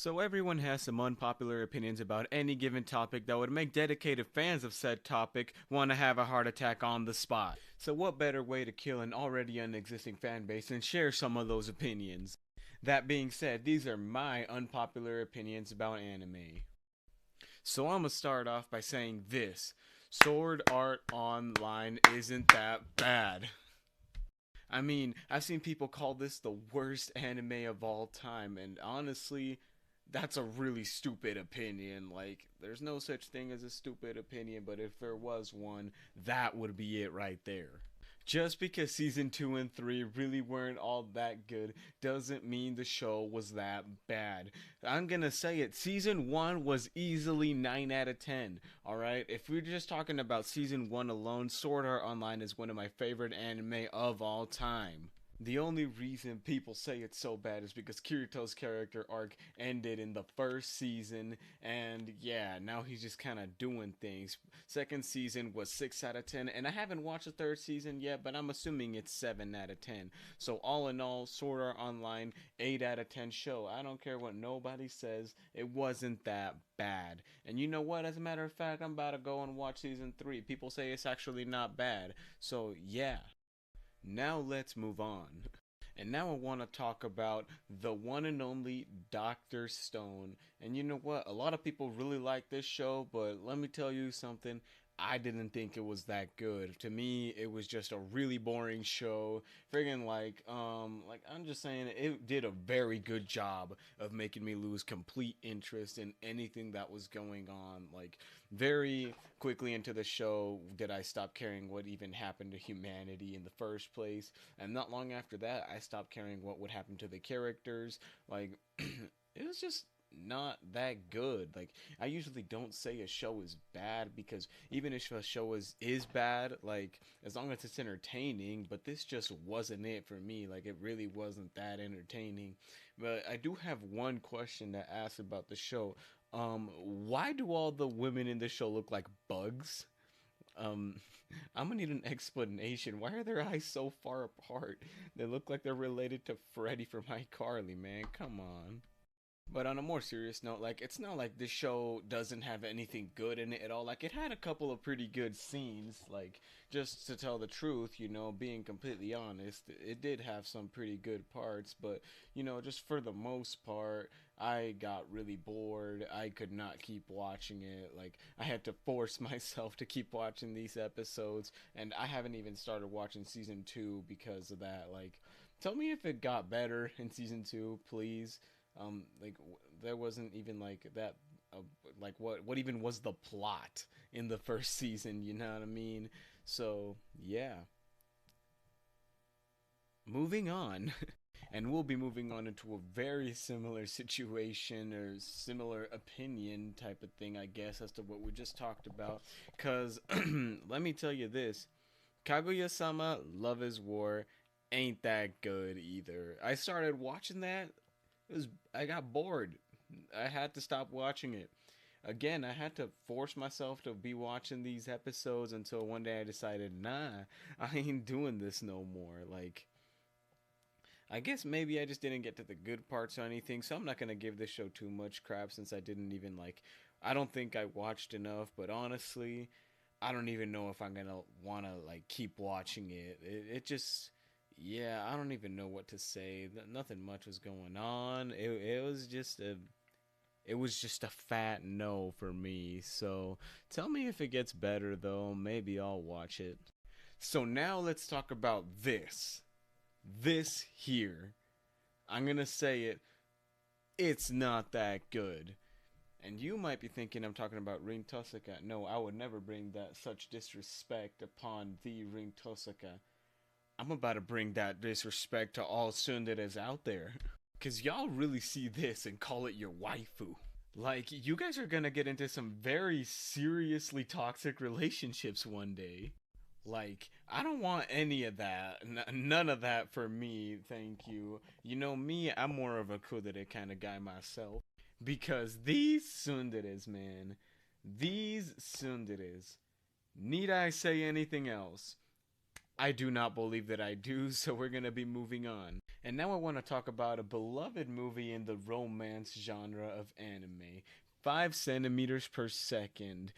So everyone has some unpopular opinions about any given topic that would make dedicated fans of said topic want to have a heart attack on the spot. So what better way to kill an already unexisting fan base than share some of those opinions? That being said, these are my unpopular opinions about anime. So I'm gonna start off by saying this. Sword Art Online isn't that bad. I mean, I've seen people call this the worst anime of all time, and honestly, that's a really stupid opinion. Like, there's no such thing as a stupid opinion, but if there was one, that would be it right there. Just because season 2 and 3 really weren't all that good doesn't mean the show was that bad. I'm gonna say it, season 1 was easily 9 out of 10. Alright? If we're just talking about season 1 alone, Sword Art Online is one of my favorite anime of all time. The only reason people say it's so bad is because Kirito's character arc ended in the first season, and yeah, now he's just kind of doing things. Second season was 6 out of 10, and I haven't watched the third season yet, but I'm assuming it's 7 out of 10. So, all in all, Sword Art Online, 8 out of 10 show. I don't care what nobody says, it wasn't that bad. And you know what? As a matter of fact, I'm about to go and watch season 3. People say it's actually not bad. So, yeah. Now let's move on. And now I want to talk about the one and only Dr. Stone. And you know what? A lot of people really like this show, but let me tell you something. I didn't think it was that good. To me, it was just a really boring show. Friggin' like I'm just saying it did a very good job of making me lose complete interest in anything that was going on. Like very quickly into the show did I stop caring what even happened to humanity in the first place, and not long after that I stopped caring what would happen to the characters. Like it was just not that good. Like I usually don't say a show is bad because even if a show is bad, like as long as it's entertaining, but this just wasn't it for me. Like it really wasn't that entertaining. But I do have one question to ask about the show. Why do all the women in the show look like bugs? Um, I'm gonna need an explanation. Why are their eyes so far apart? They look like they're related to Freddy from iCarly, man. Come on. But on a more serious note, like it's not like this show doesn't have anything good in it at all. Like it had a couple of pretty good scenes. Like just to tell the truth, being completely honest, it did have some pretty good parts. But just for the most part, I got really bored. I could not keep watching it. Like I had to force myself to keep watching these episodes, and I haven't even started watching season 2 because of that. Like, tell me if it got better in season 2, please. Like there wasn't even like that. Like what even was the plot in the first season? You know what I mean? So yeah, moving on. And we'll be moving on into a very similar situation or similar opinion type of thing, I guess, as to what we just talked about. Because let me tell you this, Kaguya Sama Love is War ain't that good either. I started watching that, I got bored. I had to stop watching it. Again, I had to force myself to be watching these episodes until one day I decided, nah, I ain't doing this no more. Like, I guess maybe I just didn't get to the good parts or anything, so I'm not gonna give this show too much crap since I didn't even like. I don't think I watched enough, but honestly, I don't even know if I'm gonna wanna like keep watching it. It just, yeah, I don't even know what to say. Nothing much was going on. It was just a fat no for me. So tell me if it gets better though. Maybe I'll watch it. So now let's talk about this. This here. I'm gonna say it. It's not that good. And you might be thinking I'm talking about Ring Tosaka. No, I would never bring that such disrespect upon the Ring Tosaka. I'm about to bring that disrespect to all tsunderes out there. Cause y'all really see this and call it your waifu. Like, you guys are gonna get into some very seriously toxic relationships one day. Like, I don't want any of that. None of that for me, thank you. You know me, I'm more of a kudere kind of guy myself. Because these tsunderes, man, these tsunderes, need I say anything else? I do not believe that I do, so we're gonna be moving on. And now I want to talk about a beloved movie in the romance genre of anime. 5 centimeters per second.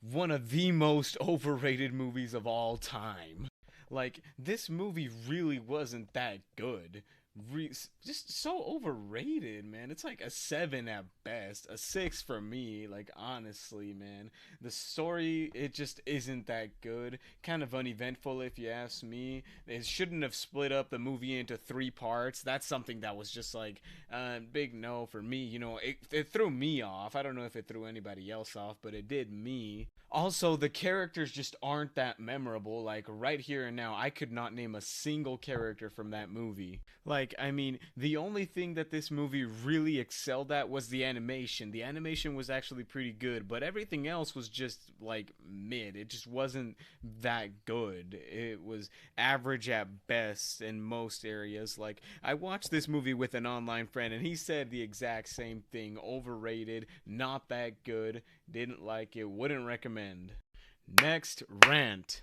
One of the most overrated movies of all time. Like, this movie really wasn't that good. Just so overrated, man. It's like a 7 at best, a 6 for me. Like, honestly, man, the story, it just isn't that good. Kind of uneventful, if you ask me. They shouldn't have split up the movie into 3 parts. That's something that was just like big no for me. It threw me off. I don't know if it threw anybody else off, but it did me. Also, the characters just aren't that memorable. Like, right here and now, I could not name a single character from that movie. Like, I mean, the only thing that this movie really excelled at was the animation. The animation was actually pretty good, but everything else was just, like, mid. It just wasn't that good. It was average at best in most areas. Like, I watched this movie with an online friend, and he said the exact same thing. Overrated, not that good, didn't like it, wouldn't recommend. Next, rant.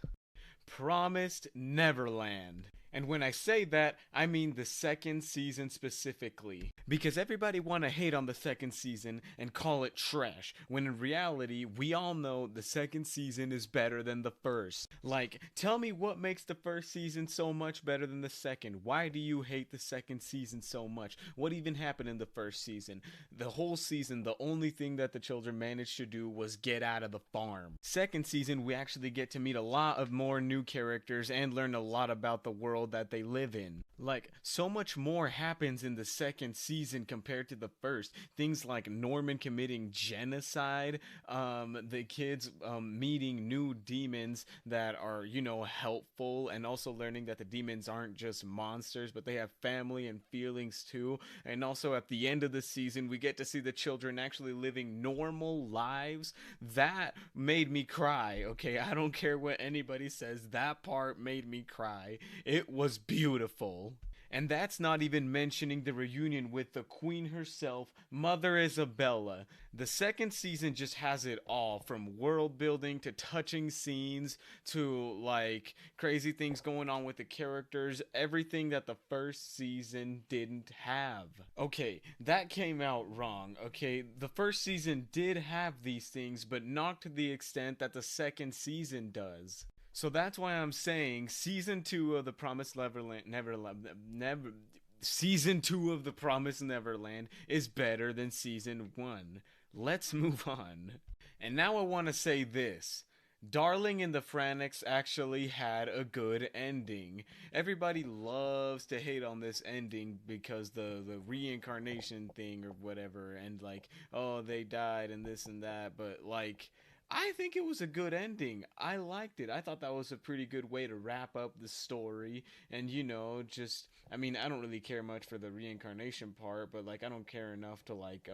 Promised Neverland. And when I say that, I mean the second season specifically. Because everybody want to hate on the second season and call it trash, when in reality, we all know the second season is better than the first. Like, tell me what makes the first season so much better than the second? Why do you hate the second season so much? What even happened in the first season? The whole season, the only thing that the children managed to do was get out of the farm. Second season, we actually get to meet a lot of more new characters and learn a lot about the world that they live in. Like, so much more happens in the second season compared to the first. Things like Norman committing genocide, the kids meeting new demons that are, helpful, and also learning that the demons aren't just monsters, but they have family and feelings too. And also at the end of the season, we get to see the children actually living normal lives. That made me cry, okay? I don't care what anybody says, that part made me cry. It was beautiful. And that's not even mentioning the reunion with the queen herself, Mother Isabella. The second season just has it all, from world building to touching scenes to like crazy things going on with the characters, everything that the first season didn't have. Okay, that came out wrong. Okay, the first season did have these things, but not to the extent that the second season does. So that's why I'm saying season 2 of the Promised season 2 of the Promised Neverland is better than season 1. Let's move on. And now I want to say this. Darling in the Franxx actually had a good ending. Everybody loves to hate on this ending because the reincarnation thing or whatever, and like, oh, they died and this and that, but like, I think it was a good ending. I liked it. I thought that was a pretty good way to wrap up the story. And, just, I mean, I don't really care much for the reincarnation part, but, like, I don't care enough to, like,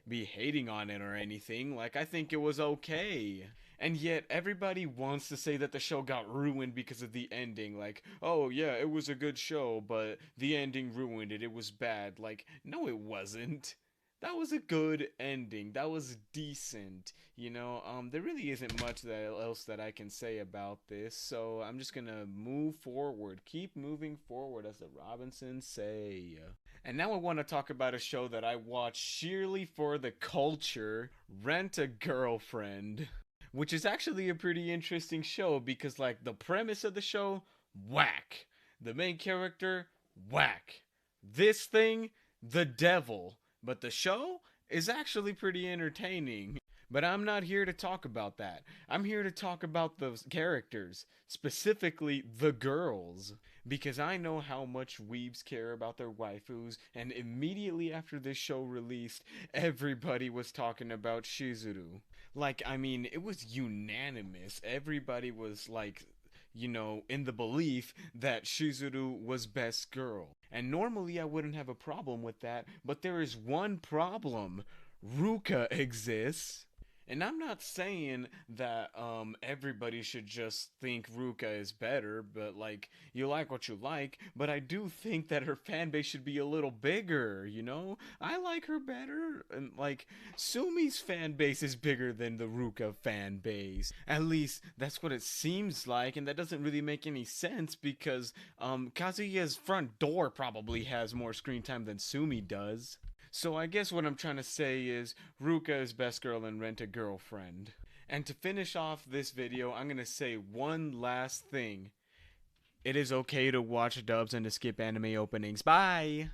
be hating on it or anything. Like, I think it was okay. And yet, everybody wants to say that the show got ruined because of the ending. Like, oh, yeah, it was a good show, but the ending ruined it. It was bad. Like, no, it wasn't. That was a good ending. That was decent. There really isn't much else that I can say about this, so I'm just gonna move forward. Keep moving forward, as the Robinsons say. And now I want to talk about a show that I watched sheerly for the culture, Rent a Girlfriend. Which is actually a pretty interesting show because, like, the premise of the show, whack. The main character, whack. This thing, the devil. But the show is actually pretty entertaining. But I'm not here to talk about that. I'm here to talk about the characters, specifically the girls. Because I know how much weebs care about their waifus, and immediately after this show released, everybody was talking about Shizuru. Like, I mean, it was unanimous. Everybody was like, in the belief that Shizuru was best girl. And normally I wouldn't have a problem with that, but there is one problem. Ruka exists. And I'm not saying that everybody should just think Ruka is better, but like you like what you like, but I do think that her fan base should be a little bigger, you know? I like her better, and like Sumi's fan base is bigger than the Ruka fan base. At least that's what it seems like, and that doesn't really make any sense because Kazuya's front door probably has more screen time than Sumi does. So I guess what I'm trying to say is Ruka is best girl and Rent a Girlfriend. And to finish off this video, I'm gonna say one last thing. It is okay to watch dubs and to skip anime openings. Bye!